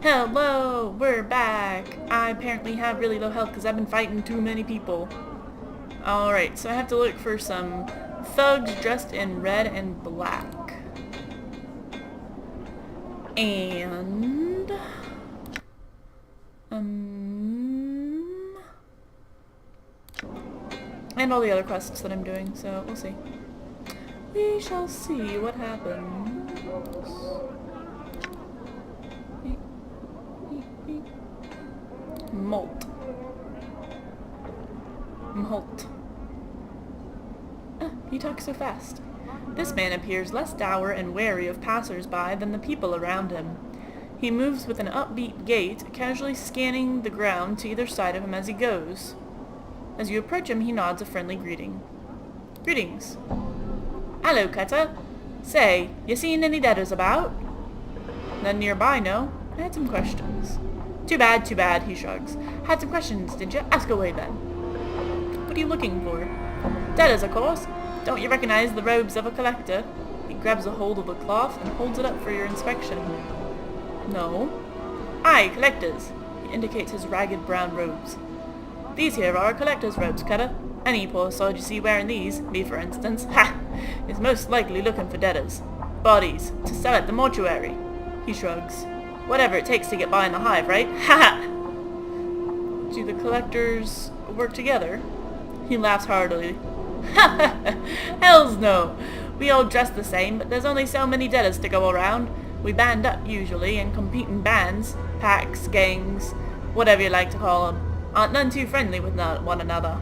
Hello, we're back. I apparently have really low health because I've been fighting too many people. Alright, so I have to look for some thugs dressed in red and black. And... and all the other quests that I'm doing, so we'll see. We shall see what happens. Molt. He talks so fast. This man appears less dour and wary of passers-by than the people around him. He moves with an upbeat gait, casually scanning the ground to either side of him as he goes. As you approach him, he nods a friendly greeting. Greetings. Hello, Cutter. Say, you seen any debtors about? None nearby, no? I had some questions. Too bad, he shrugs. Had some questions, did you? Ask away then. What are you looking for? Debtors, of course. Don't you recognize the robes of a collector? He grabs a hold of the cloth and holds it up for your inspection. No. Aye, collectors. He indicates his ragged brown robes. These here are collector's robes, Cutter. Any poor soul you see wearing these, me for instance, is most likely looking for debtors. Bodies, to sell at the mortuary. He shrugs. Whatever it takes to get by in the hive, right? Do the collectors work together? He laughs heartily. Hells no! We all dress the same, but there's only so many debtors to go around. We band up, usually, and compete in bands, packs, gangs, whatever you like to call them. Aren't none too friendly with one another.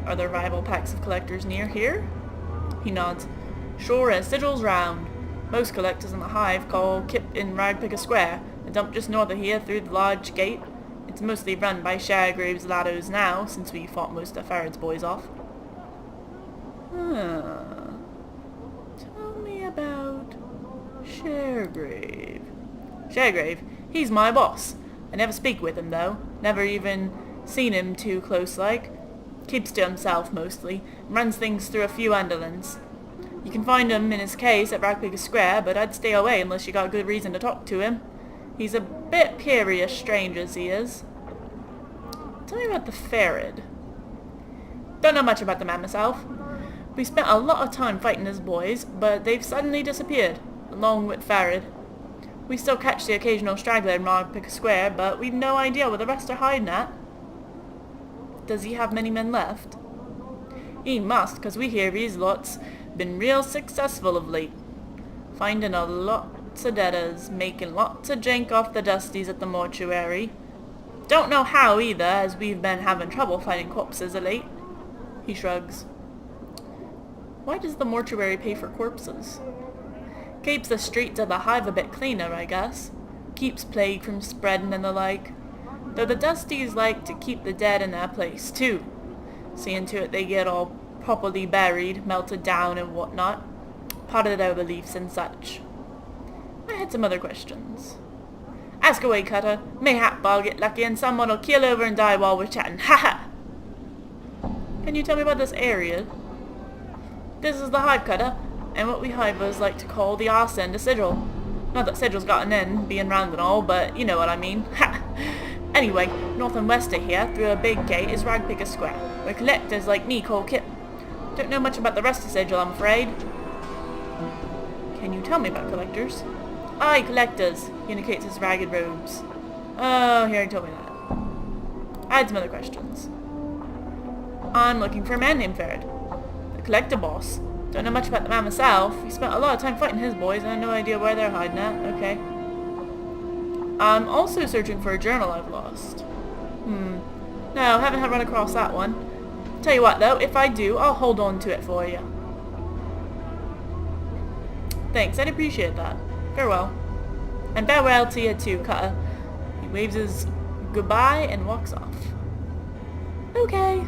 Are there rival packs of collectors near here? He nods. Sure as sigils round. Most collectors in the hive call Kip in Ragpicker Square, a dump just north of here through the large gate. It's mostly run by Sharegrave's laddos now, since we fought most of Farad's boys off. Tell me about Sharegrave. Sharegrave? He's my boss. I never speak with him, though. Never even seen him too close-like. Keeps to himself, mostly, and runs things through a few underlings. You can find him in his case at Ragpicker Square, but I'd stay away unless you got good reason to talk to him. He's a bit curious, strange as he is. Tell me about the Farad. Don't know much about the man myself. We spent a lot of time fighting his boys, but they've suddenly disappeared, along with Farad. We still catch the occasional straggler in Ragpicker Square, but we've no idea where the rest are hiding at. Does he have many men left? He must, 'cause we hear he's been real successful of late. Finding a lots of debtors, making lots of jank off the dusties at the mortuary. Don't know how either, as we've been having trouble finding corpses of late. He shrugs. Why does the mortuary pay for corpses? Keeps the streets of the hive a bit cleaner, I guess. Keeps plague from spreading and the like. Though the dusties like to keep the dead in their place, too. Seeing to it they get all properly buried, melted down and whatnot. Part of their beliefs and such. I had some other questions. Ask away, Cutter. Mayhap I'll get lucky and someone'll keel over and die while we're chatting. Ha! Can you tell me about this area? This is the hive, Cutter, and what we hivers like to call the arse end of Sigil. Not that Sigil's got an end, being round and all, but you know what I mean. Ha! Anyway, north and west of here, through a big gate, is Ragpicker Square, where collectors like me call Kip. Don't know much about the rest of Sigil, I'm afraid. Can you tell me about collectors? Aye, collectors, he indicates his ragged robes. Oh, he already told me that. I had some other questions. I'm looking for a man named Farad. A collector boss. Don't know much about the man myself. He spent a lot of time fighting his boys and I have no idea where they're hiding at. Okay. I'm also searching for a journal I've lost. No, haven't run across that one. Tell you what though, if I do, I'll hold on to it for you. Thanks, I'd appreciate that. Farewell. And farewell to you too, Cutter. He waves his goodbye and walks off. Okay.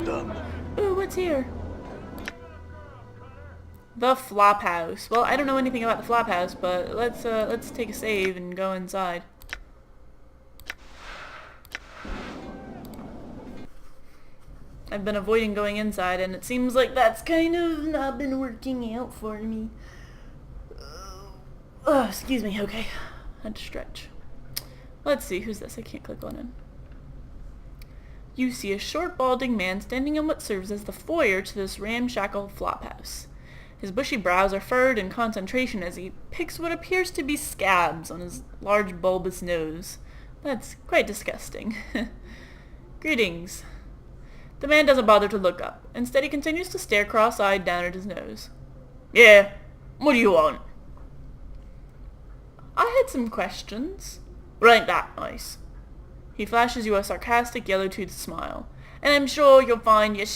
Done. Ooh, what's here? The flop house. Well, I don't know anything about the flop house, but let's take a save and go inside. I've been avoiding going inside, and it seems like that's kind of not been working out for me. Oh, excuse me, okay. Had to stretch. Let's see, who's this? I can't click on him. You see a short, balding man standing in what serves as the foyer to this ramshackle flophouse. His bushy brows are furrowed in concentration as he picks what appears to be scabs on his large, bulbous nose. That's quite disgusting. Greetings. The man doesn't bother to look up. Instead, he continues to stare cross-eyed down at his nose. Yeah, what do you want? I had some questions. Well, ain't that nice? He flashes you a sarcastic, yellow-toothed smile. And I'm sure you'll find your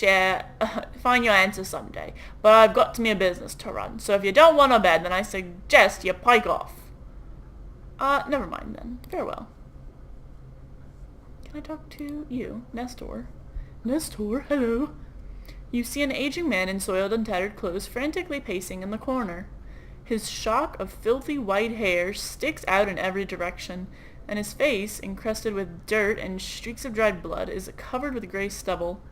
answer someday. But I've got me a business to run, so if you don't want a bed, then I suggest you pike off. Never mind then. Farewell. Can I talk to you, Nestor? Nestor, hello. You see an aging man in soiled and tattered clothes frantically pacing in the corner. His shock of filthy white hair sticks out in every direction, and his face, encrusted with dirt and streaks of dried blood, is covered with gray stubble.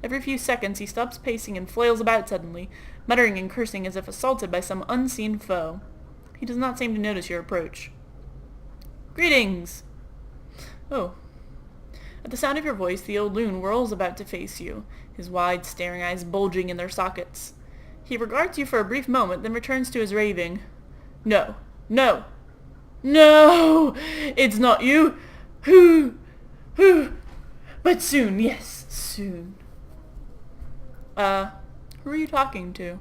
Every few seconds he stops pacing and flails about suddenly, muttering and cursing as if assaulted by some unseen foe. He does not seem to notice your approach. Greetings! Oh. At the sound of your voice, the old loon whirls about to face you, his wide, staring eyes bulging in their sockets. He regards you for a brief moment, then returns to his raving. No! No! No! It's not you! Who? But soon, yes, soon. Who are you talking to?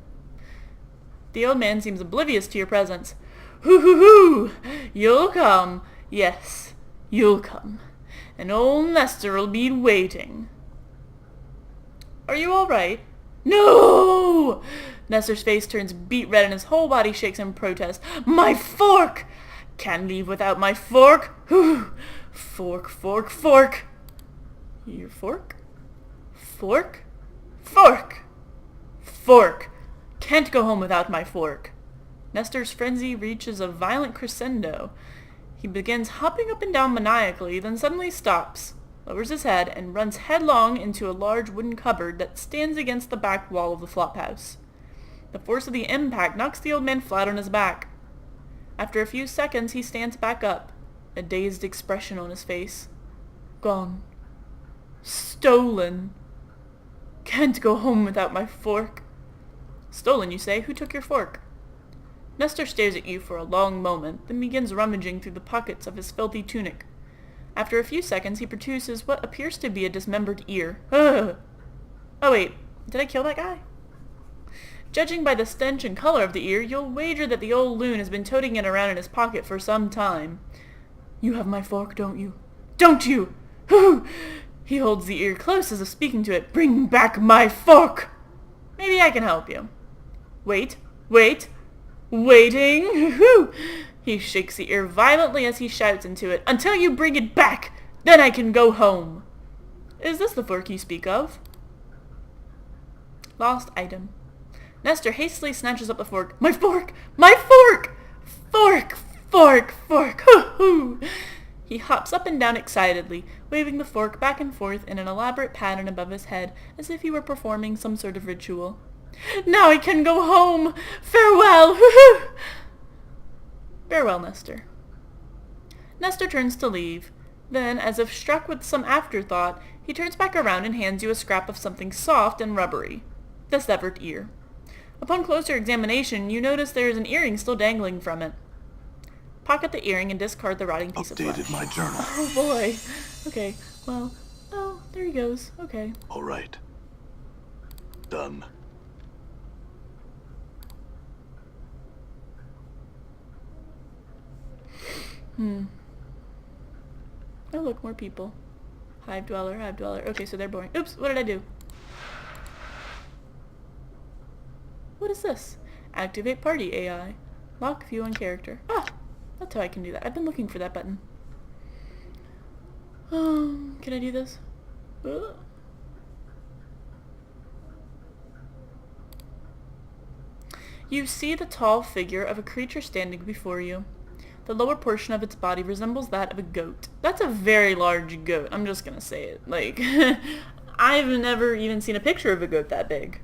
The old man seems oblivious to your presence. Hoo! You'll come. Yes, you'll come. And old Nestor'll be waiting. Are you all right? No! Nestor's face turns beet red and his whole body shakes in protest. My fork! Can't leave without my fork. Whew. Fork. Your fork? Fork? Fork! Can't go home without my fork. Nestor's frenzy reaches a violent crescendo. He begins hopping up and down maniacally, then suddenly stops, lowers his head, and runs headlong into a large wooden cupboard that stands against the back wall of the flophouse. The force of the impact knocks the old man flat on his back. After a few seconds, he stands back up, a dazed expression on his face. Gone. Stolen. Can't go home without my fork. Stolen, you say? Who took your fork? Nestor stares at you for a long moment, then begins rummaging through the pockets of his filthy tunic. After a few seconds, he produces what appears to be a dismembered ear. Ugh. Oh wait, did I kill that guy? Judging by the stench and color of the ear, you'll wager that the old loon has been toting it around in his pocket for some time. You have my fork, don't you? Don't you? Hoo! He holds the ear close as if speaking to it. Bring back my fork! Maybe I can help you. Wait. Waiting. Hoo! He shakes the ear violently as he shouts into it. Until you bring it back, then I can go home. Is this the fork you speak of? Lost item. Nestor hastily snatches up the fork. My fork! My fork! Fork! Hoo-hoo! He hops up and down excitedly, waving the fork back and forth in an elaborate pattern above his head, as if he were performing some sort of ritual. Now I can go home! Farewell! Hoo-hoo! Farewell, Nestor. Nestor turns to leave. Then, as if struck with some afterthought, he turns back around and hands you a scrap of something soft and rubbery. The severed ear. Upon closer examination, you notice there is an earring still dangling from it. Pocket the earring and discard the rotting piece of flesh. Updated my journal. Oh boy. Okay, well, oh, there he goes. Okay. All right. Done. Oh look, more people. Hive dweller. Okay, so they're boring. Oops, what did I do? What is this? Activate party AI. Lock view on character. Ah! That's how I can do that. I've been looking for that button. Can I do this? You see the tall figure of a creature standing before you. The lower portion of its body resembles that of a goat. That's a very large goat. I'm just gonna say it. Like, I've never even seen a picture of a goat that big.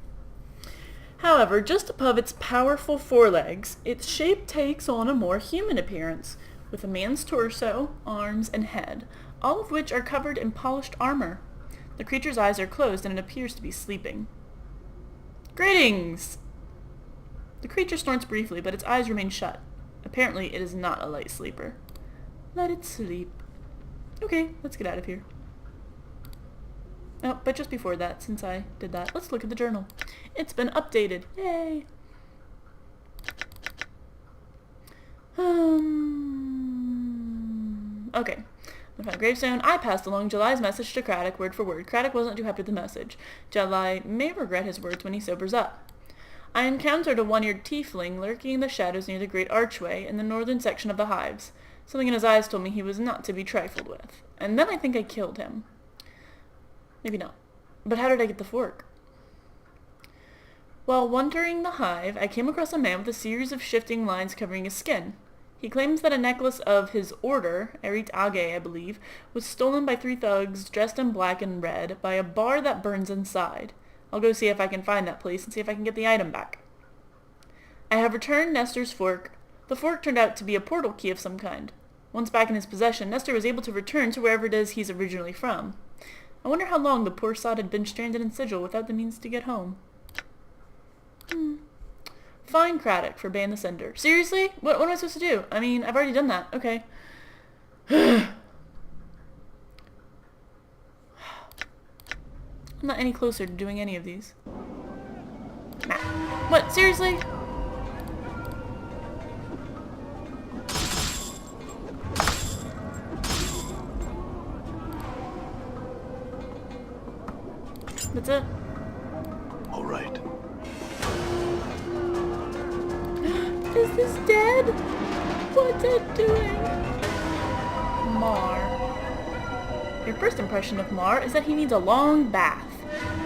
However, just above its powerful forelegs, its shape takes on a more human appearance, with a man's torso, arms, and head, all of which are covered in polished armor. The creature's eyes are closed and it appears to be sleeping. Greetings! The creature snorts briefly, but its eyes remain shut. Apparently, it is not a light sleeper. Let it sleep. Okay, let's get out of here. Oh, but just before that, since I did that, let's look at the journal. It's been updated. Yay! Okay. I found gravestone. I passed along July's message to Craddock word for word. Craddock wasn't too happy with the message. July may regret his words when he sobers up. I encountered a one-eared tiefling lurking in the shadows near the great archway in the northern section of the hives. Something in his eyes told me he was not to be trifled with. And then I think I killed him. Maybe not. But how did I get the fork? While wandering the hive, I came across a man with a series of shifting lines covering his skin. He claims that a necklace of his order, Erit Age, I believe, was stolen by 3 thugs dressed in black and red by a bar that burns inside. I'll go see if I can find that place and see if I can get the item back. I have returned Nestor's fork. The fork turned out to be a portal key of some kind. Once back in his possession, Nestor was able to return to wherever it is he's originally from. I wonder how long the poor sod had been stranded in Sigil without the means to get home. Fine Craddock for Ban the Sender. Seriously? What am I supposed to do? I mean, I've already done that. Okay. I'm not any closer to doing any of these. Nah. What? Seriously? That's it? All right. Is this dead? What's it doing? Mar. Your first impression of Mar is that he needs a long bath,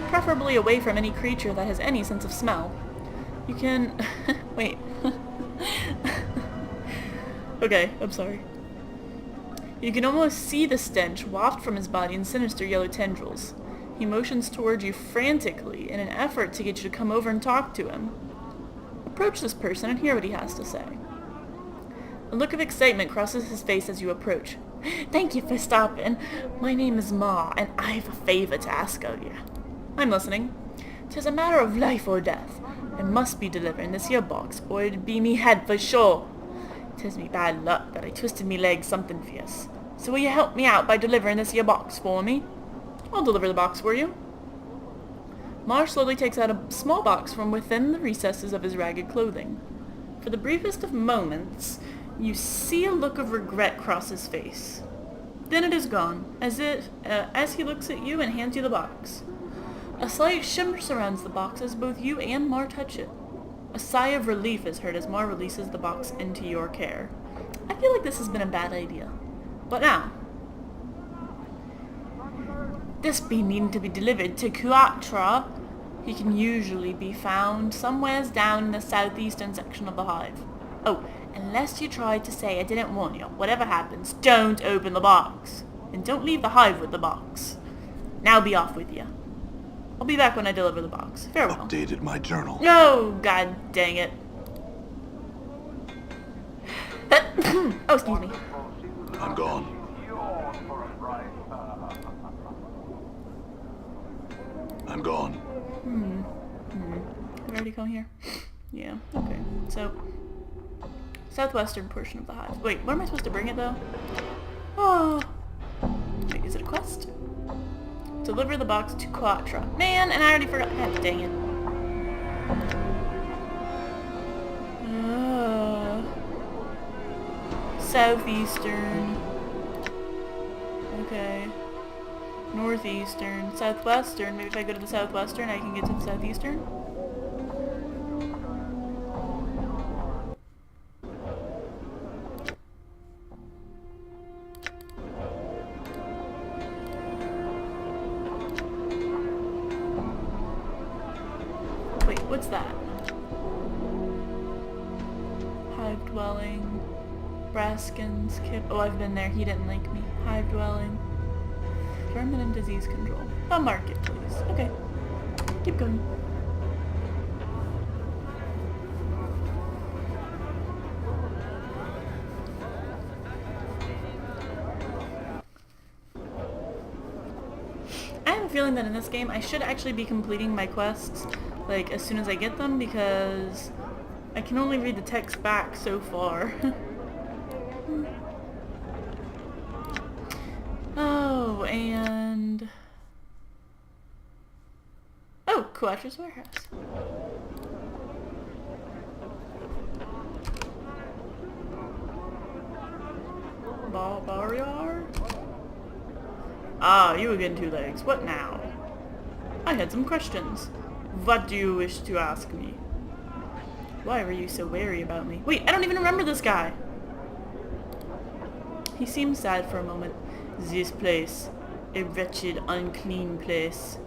preferably away from any creature that has any sense of smell. You can... Wait. Okay, I'm sorry. You can almost see the stench waft from his body in sinister yellow tendrils. He motions toward you frantically in an effort to get you to come over and talk to him. Approach this person and hear what he has to say. A look of excitement crosses his face as you approach. Thank you for stopping. My name is Ma, and I've a favor to ask of you. I'm listening. 'Tis a matter of life or death. I must be delivering this here box, or it'd be me head for sure. 'Tis me bad luck that I twisted me leg something fierce. So will you help me out by delivering this here box for me? I'll deliver the box for you. Mar slowly takes out a small box from within the recesses of his ragged clothing. For the briefest of moments, you see a look of regret cross his face. Then it is gone, as he looks at you and hands you the box. A slight shimmer surrounds the box as both you and Mar touch it. A sigh of relief is heard as Mar releases the box into your care. I feel like this has been a bad idea. But now, this be needing to be delivered to Kuatra. He can usually be found somewheres down in the southeastern section of the hive. Oh, unless you try to say I didn't warn you, whatever happens, don't open the box. And don't leave the hive with the box. Now be off with you. I'll be back when I deliver the box. Farewell. Updated my journal. No, god dang it. Oh, excuse me. I'm gone. I'm gone. Did I already come here? Yeah, okay. So, southwestern portion of the hive. Wait, where am I supposed to bring it, though? Oh. Wait, is it a quest? Deliver the box to Quatra. Man, and I already forgot. God dang it. Southeastern. Okay. Northeastern. Southwestern. Maybe if I go to the southwestern, I can get to the southeastern? Wait, what's that? Hive dwelling. Braskins. Oh, I've been there. He didn't like me. Hive dwelling. vermin and disease control. A market, please. Okay. Keep going. I have a feeling that in this game I should actually be completing my quests like as soon as I get them because I can only read the text back so far. Oh, and... Oh, Quatra's Warehouse. Barrier? Ah, you again, Two Legs. What now? I had some questions. What do you wish to ask me? Why were you so wary about me? Wait, I don't even remember this guy! He seemed sad for a moment. This place, a wretched, unclean place,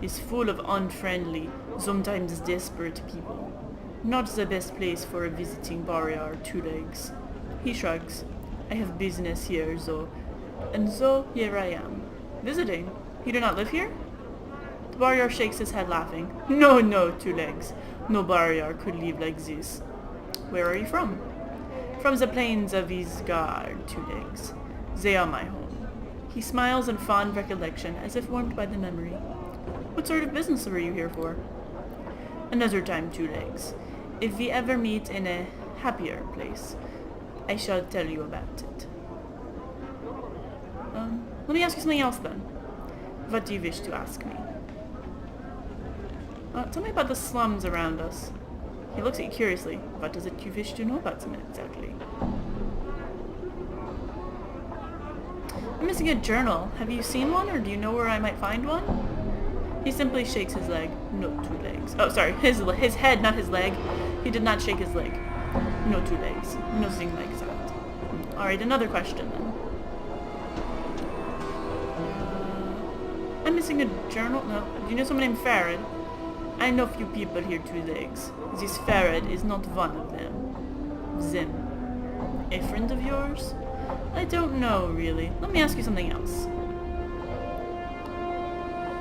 is full of unfriendly, sometimes desperate people. Not the best place for a visiting barrier, Two Legs. He shrugs. I have business here, though, and so here I am. Visiting? You do not live here? The barrier shakes his head, laughing. No, no, Two Legs. No barrier could live like this. Where are you from? From the plains of Isgard, Two Legs. They are my home. He smiles in fond recollection, as if warmed by the memory. What sort of business were you here for? Another time, Two Legs. If we ever meet in a happier place, I shall tell you about it. Let me ask you something else then. What do you wish to ask me? Tell me about the slums around us. He looks at you curiously. What is it you wish to know about them exactly? I'm missing a journal. Have you seen one, or do you know where I might find one? He simply shakes his leg. No, Two Legs. Oh, sorry. His head, not his leg. He did not shake his leg. No, Two Legs. Nothing like that. Alright, another question then. I'm missing a journal? No. Do you know someone named Farad? I know few people here, Two Legs. This Farad is not one of them. Zim. A friend of yours? I don't know, really. Let me ask you something else.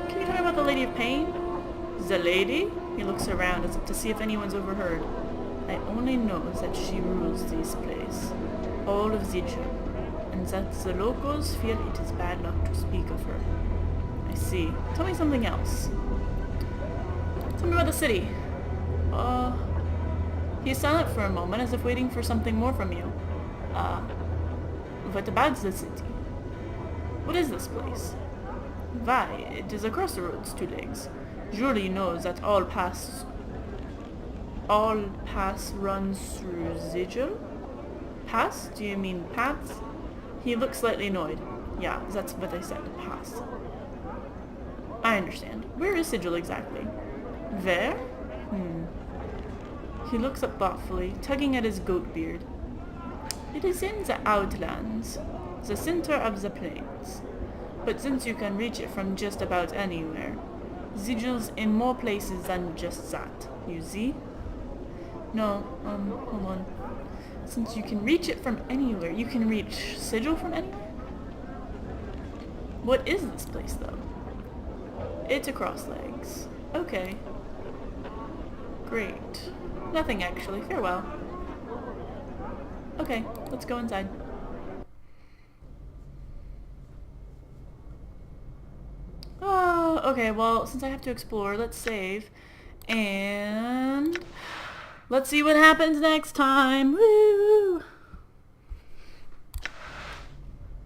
Can you tell me about the Lady of Pain? The lady? He looks around as if to see if anyone's overheard. I only know that she rules this place. All of Zijal. And that the locals feel it is bad luck to speak of her. I see. Tell me something else. Tell me about the city. He's silent for a moment as if waiting for something more from you. What about the city? What is this place? Why, it is a crossroads, Two Legs. Surely knows that all pass runs through Zijal? Pass? Do you mean paths? He looks slightly annoyed. Yeah, that's what I said, pass. I understand. Where is Sigil exactly? There? He looks up thoughtfully, tugging at his goat beard. It is in the Outlands, the center of the plains. But since you can reach it from just about anywhere, Sigil's in more places than just that, you see? No, hold on. Since you can reach it from anywhere, you can reach Sigil from anywhere? What is this place, though? It's a Crosslegs. Okay. Great. Nothing, actually. Farewell. Okay, let's go inside. Oh, okay, well, since I have to explore, let's save. And let's see what happens next time. Woo!